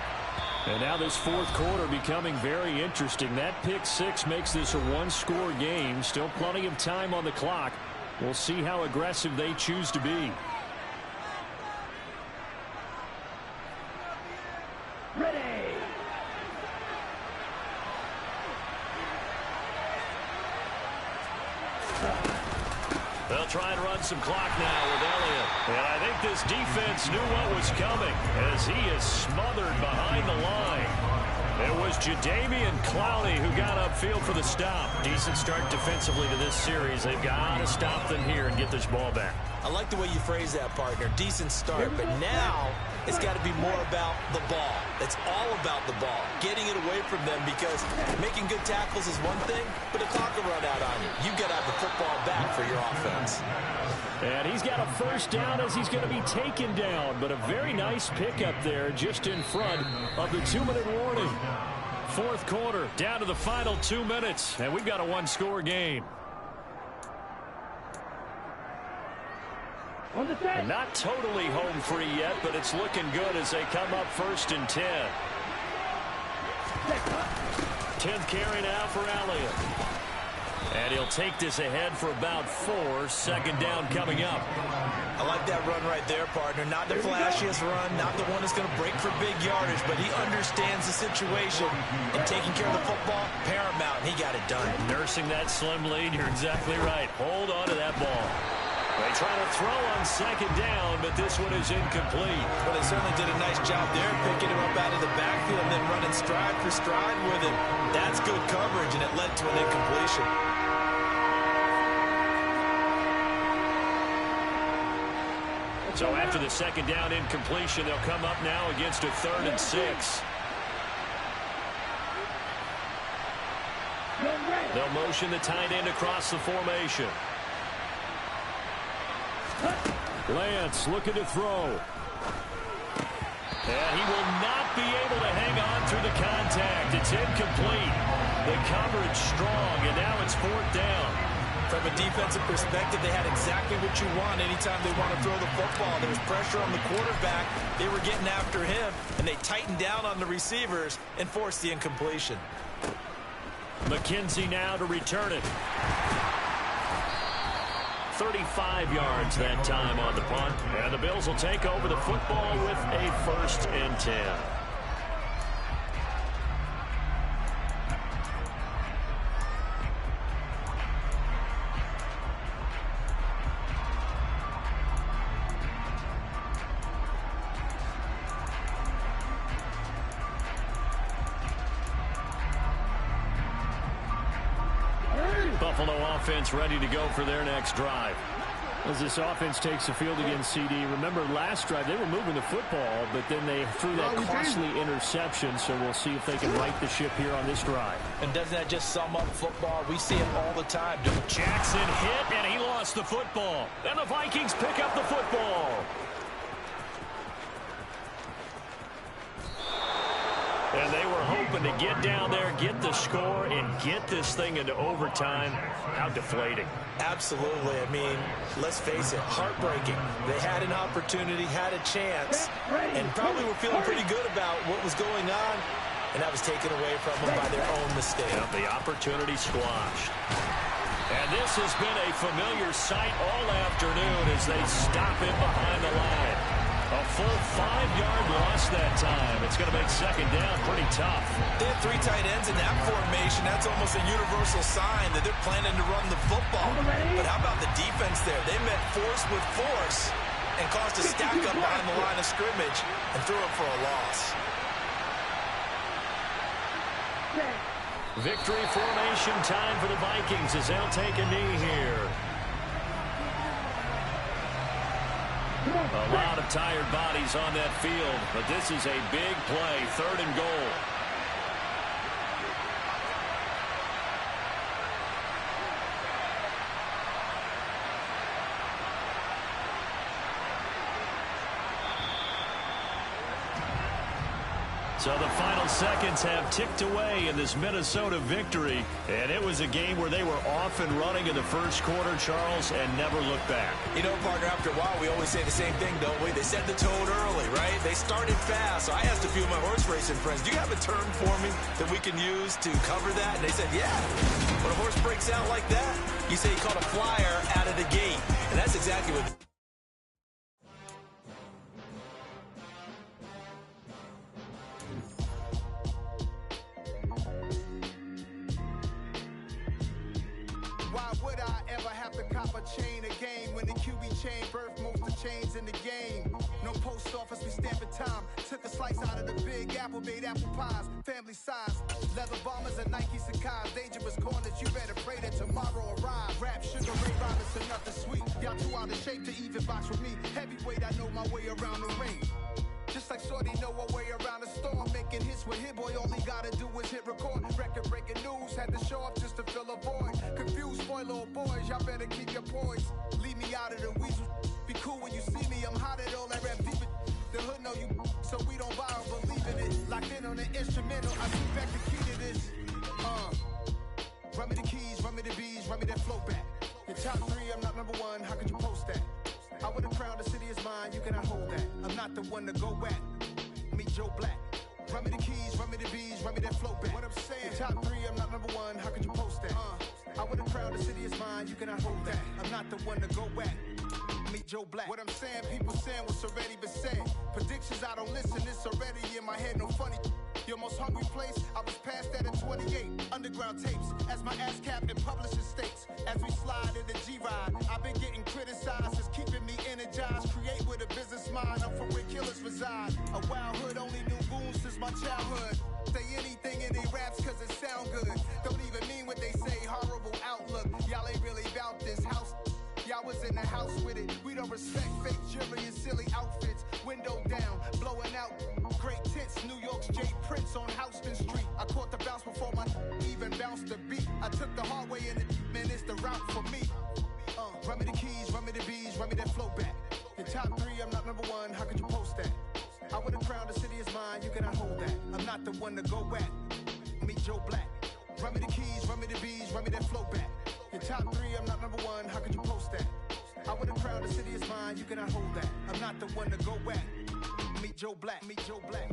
And now this fourth quarter becoming very interesting. That pick-6 makes this a one-score game. Still plenty of time on the clock. We'll see how aggressive they choose to be. Ready. They'll try and run some clock now with Elliott. And I think this defense knew what was coming as he is smothered behind the line. It was Jadeveon Clowney who got upfield for the stop. Decent start defensively to this series. They've got to stop them here and get this ball back. I like the way you phrase that, partner. Decent start, but now it's got to be more about the ball. It's all about the ball, getting it away from them, because making good tackles is one thing, but the clock will run out on you. You've got to have the football back for your offense. And he's got a first down as he's going to be taken down, but a very nice pickup there just in front of the 2-minute warning. Fourth quarter, down to the final 2 minutes, and we've got a one-score game. And not totally home free yet, but it's looking good as they come up 1st and 10. 10th carry now for Elliott. And he'll take this ahead for about 4. Second down coming up. I like that run right there, partner. Not the flashiest run, not the one that's going to break for big yardage, but he understands the situation, and taking care of the football, paramount, and he got it done. Nursing that slim lead, you're exactly right. Hold on to that ball. They try to throw on second down, but this one is incomplete. But they certainly did a nice job there, picking him up out of the backfield and then running stride for stride with him. That's good coverage, and it led to an incompletion. So after the second down incompletion, they'll come up now against a 3rd and 6. They'll motion the tight end across the formation. Lance looking to throw. And he will not be able to hang on through the contact. It's incomplete. The coverage strong, and now it's 4th down. From a defensive perspective, they had exactly what you want anytime they want to throw the football. There was pressure on the quarterback. They were getting after him, and they tightened down on the receivers and forced the incompletion. McKenzie now to return it. 35 yards that time on the punt. And the Bills will take over the football with a 1st and 10. Buffalo offense ready to go for their next drive. As this offense takes the field against CD, remember last drive they were moving the football, but then they threw that costly interception, so we'll see if they can right the ship here on this drive. And doesn't that just sum up football? We see it all the time. Jackson hit, and he lost the football. And the Vikings pick up the football. And they were hoping to get down there, get the score, and get this thing into overtime. How deflating. Absolutely. I mean, let's face it, heartbreaking. They had an opportunity, had a chance, and probably were feeling pretty good about what was going on, and that was taken away from them by their own mistake. Yep, the opportunity squashed. And this has been a familiar sight all afternoon as they stop him behind the line. A full 5-yard line pass that time. It's going to make second down pretty tough. They have 3 tight ends in that formation. That's almost a universal sign that they're planning to run the football. But how about the defense there? They met force with force and caused a stack up behind the line of scrimmage and threw it for a loss. Victory formation time for the Vikings as they'll take a knee here. A lot of tired bodies on that field, but this is a big play, 3rd and goal. So the final seconds have ticked away in this Minnesota victory. And it was a game where they were off and running in the first quarter, Charles, and never looked back. You know, partner, after a while, we always say the same thing, don't we? They set the tone early, right? They started fast. So I asked a few of my horse racing friends, do you have a term for me that we can use to cover that? And they said, yeah. When a horse breaks out like that, you say he caught a flyer out of the gate. And that's exactly what... Why would I ever have to cop a chain a game when the QB chain birthed most of chains in the game? No post office, we stamping time. Took a slice out of the big apple, made apple pies, family size. Leather bombers and Nike Sacai's, dangerous corners, you better pray that tomorrow arrive. Rap, Sugar Ray Robinson, nothing sweet. Y'all too out of shape to even box with me. Heavyweight, I know my way around the ring. Just like Shorty know her way around the storm, making hits with Hit Boy, all he gotta do is hit record. Record-breaking news, had to show up just to fill a void. Confused, boy, little boys, y'all better keep your poise. Leave me out of the weasel. Be cool when you see me, I'm hot at all that rap deep. The hood know you, so we don't buy or believe in it. Locked in on the instrumental, I shoot back the key to this. Run me the keys, run me the bees, run me that flow back. Your top 3, I'm not number 1, how could you post that? I would have crowned the city is mine, you cannot hold that. I'm not the one to go back. Meet Joe Black. Run me the keys, run me the bees, run me that flow back. What I'm saying, top 3, I'm not number 1, how could you post that? I would have crowned the city is mine, you cannot hold that. I'm not the one to go back. Meet Joe Black. What I'm saying, people saying what's already been said. Predictions, I don't listen, it's already in my head, no funny. Your most hungry place, I was past that at 28. Underground tapes, as my ass cap in publishing states. As we slide in the G-Ride, I've been getting criticized, it's keeping me energized. Create with a business mind, I'm from where killers reside. A wild hood, only knew goons since my childhood. Say anything in they raps cause it sound good. Don't even mean what they say, horrible outlook. Y'all ain't really about this house. Y'all was in the house with it. We don't respect fake jewelry and silly outfits. Window down, blowing out great tits. New York's Jay Prince on Houston Street. I caught the bounce before my even bounced the beat. I took the hard way in it, man, it's the route for me. Run me the keys, run me the bees, run me that flow back. Your top 3, I'm not number 1, how could you post that? I would have crowned the city is mine, you cannot hold that. I'm not the one to go back. Meet Joe Black. Run me the keys, run me the bees, run me that flow back. Your top 3, I'm not number 1, how could you post that? I would have crowned the city is mine, you cannot hold that. I'm not the one to go back. Meet Joe Black, meet Joe Black.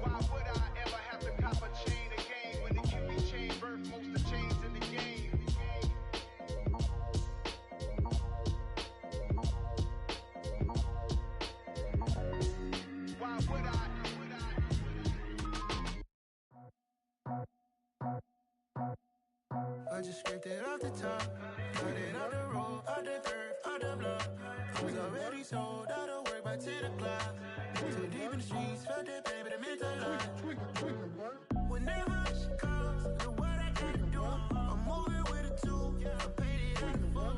Why would I ever have to cop a chain a game when the QB chain birthed most of chains in the game? Why would I? I just scraped it off the top, got it out the road, out the dirt, out the block. I was already sold, out of work by 10 o'clock. Too deep in the streets, felt that pain, but it meant a lot. Whenever she calls, know what I gotta do. I'm moving with a 2, I paid it like a fool.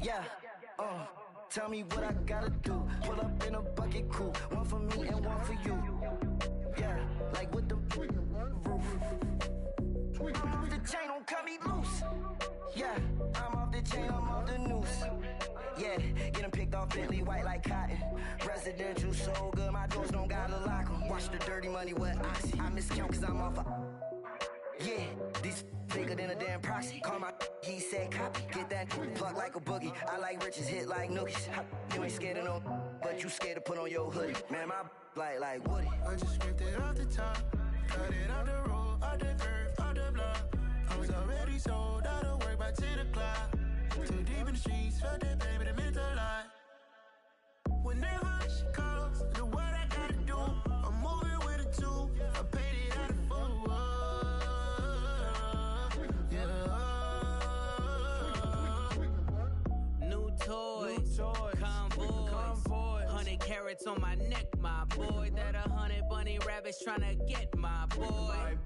Yeah, tell me what I gotta do. Pull up in a bucket crew, one for me and one for you. Yeah, like with the roof. I'm off the chain, don't cut me loose. Yeah, I'm off the chain, I'm off the noose. Yeah, getting picked off Bentley white like cotton. Residential so good, my doors don't gotta lock 'em. Watch the dirty money with oxy. I miscount cause I'm off yeah, these bigger than a damn proxy. Call my he said copy. Get that plug like a boogie. I like riches, hit like nookies. You ain't scared of no, but you scared to put on your hoodie. Man, my like Woody. I just scraped it off the top, got it out the road, out the curve, out the block. I was already sold. Whenever she calls, do what I gotta do. I'm moving with a two. I paid it out of full. Yeah. New toys, convoys, 100 carats on my neck, my boy. That 100 bunny rabbits tryna get my boy.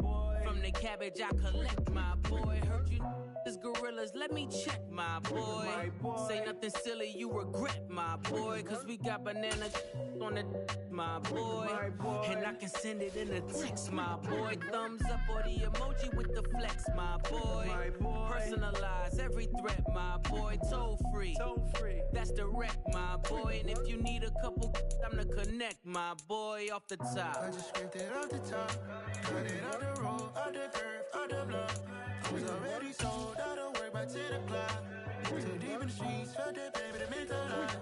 From the cabbage I collect, my boy. Heard you is gorillas, let me check, my boy. Say nothing silly, you regret, my boy. Cause we got banana on the my boy. And I can send it in a text, my boy. Thumbs up or the emoji with the flex, my boy. Personalize every threat, my boy. Toll free, that's direct, my boy. And if you need a couple, I'm to connect, my boy, off the top. I just scraped it off the top, cut it on the road, on the curve, on the block. I was already sold, I don't work by 10 o'clock. Too deep in the streets, felt that baby to make a lot.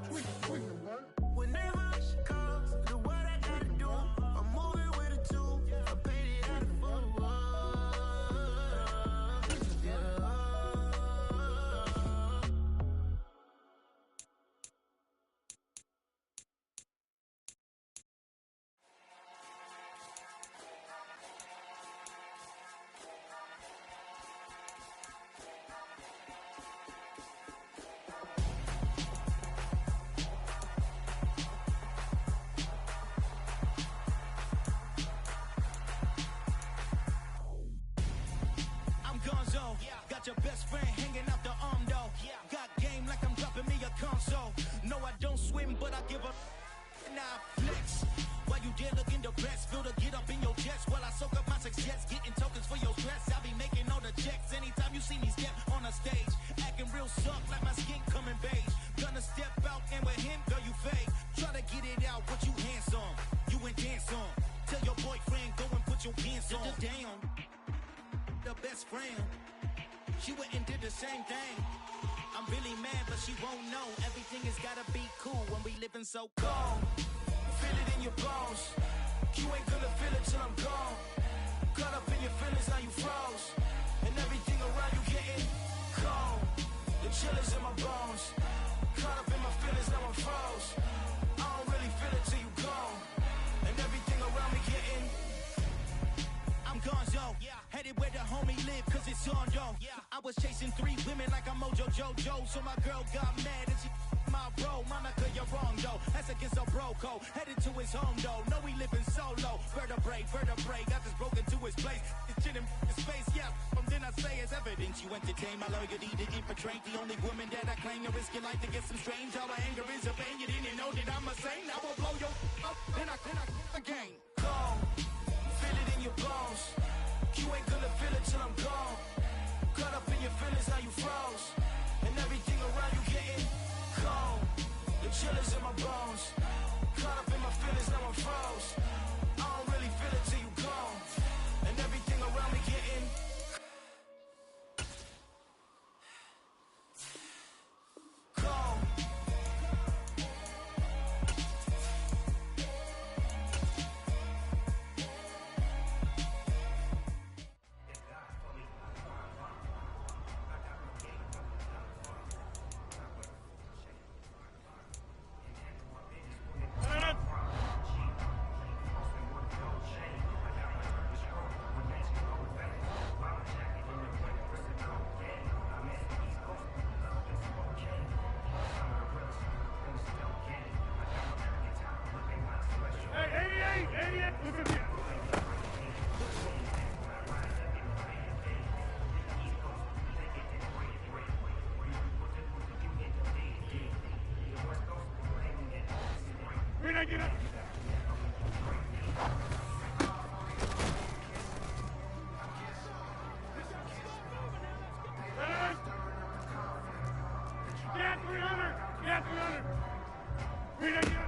Whenever she calls, do what I gotta do. I'm moving with a two, I paid it out of full. Yeah. Gonzo, got your best friend hanging out the arm though. Got game like I'm dropping me a console. No, I don't swim, but I give a nah flex. While you there looking the best, feel the get up in your chest while I soak up my success, getting tokens for your stress. I be making all the checks anytime you see me step on a stage, acting real soft like my skin coming beige. Gonna step out and with him, girl, you fake. Try to get it out, what you hands on, you ain't dance on. Tell your boyfriend go and put your pants on. Down. The best friend, she went and did the same thing. I'm really mad, but she won't know. Everything has gotta be cool when we living so cold. Feel it in your bones. You ain't gonna feel it till I'm gone. Caught up in your feelings, now you froze. And everything around you getting cold. The chill is in my bones. Caught up in my feelings, now I'm froze. I don't really feel it till you gone. And everything around me getting I'm Gonzo, headed where the homie live, cause it's on, yo. I was chasing 3 women like I'm Mojo Jojo, so my girl got mad and she my bro. Monica, you're wrong, though. That's against a bro code. Headed to his home, though. No, we living solo. Vertebrae, got this broken to his place. It's shit in his face, yeah. From then I say it's evidence you entertain my loyalty to infiltrate. The only woman that I claim to risk your life to get some strange. All my anger is a pain. You didn't know that I'm a saint. I will blow your up, then I again. Gone. Feel it in your bones. You ain't gonna feel it till I'm gone. Caught up in your feelings, now you froze. And everything around you getting cold. The chill is in my bones. Caught up in my feelings, now I'm froze. I don't really feel it till you gone. And everything around me getting cold. Get up! Get 300! Get 300! Get up!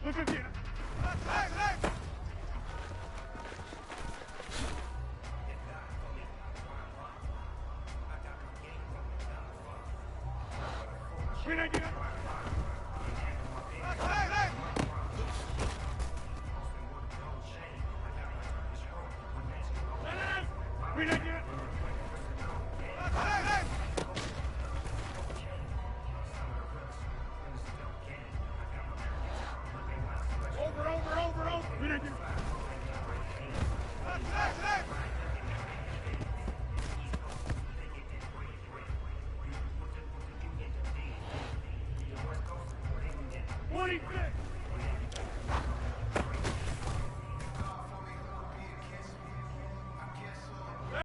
Look at you. Over.